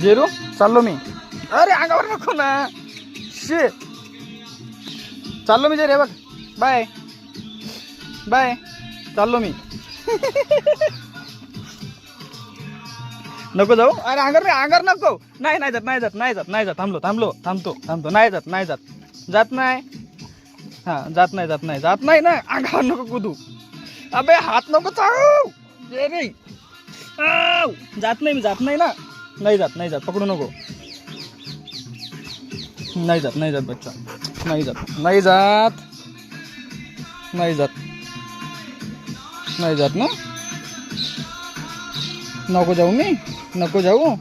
Giroud चाललो मी. अरे अंगावर नको ना. शे चाललो मी जेरे बघ. Bye bye. चाललो मी. नको जाऊ. अरे अंगावर नको. नाही नाही जात नाही जात नाही जात नाही जात. थांबतो नाही जात नाही जात. जात नाही. हा जात नाही ना. अंगावर नको कुदू. अबे हात नको चावू. जेरे जात नाही मी. जात नाही ना. नाही जात पकडू नको. नाही जात बच्चा. नाही जात ना. नको जाऊ मी. नको जाऊ.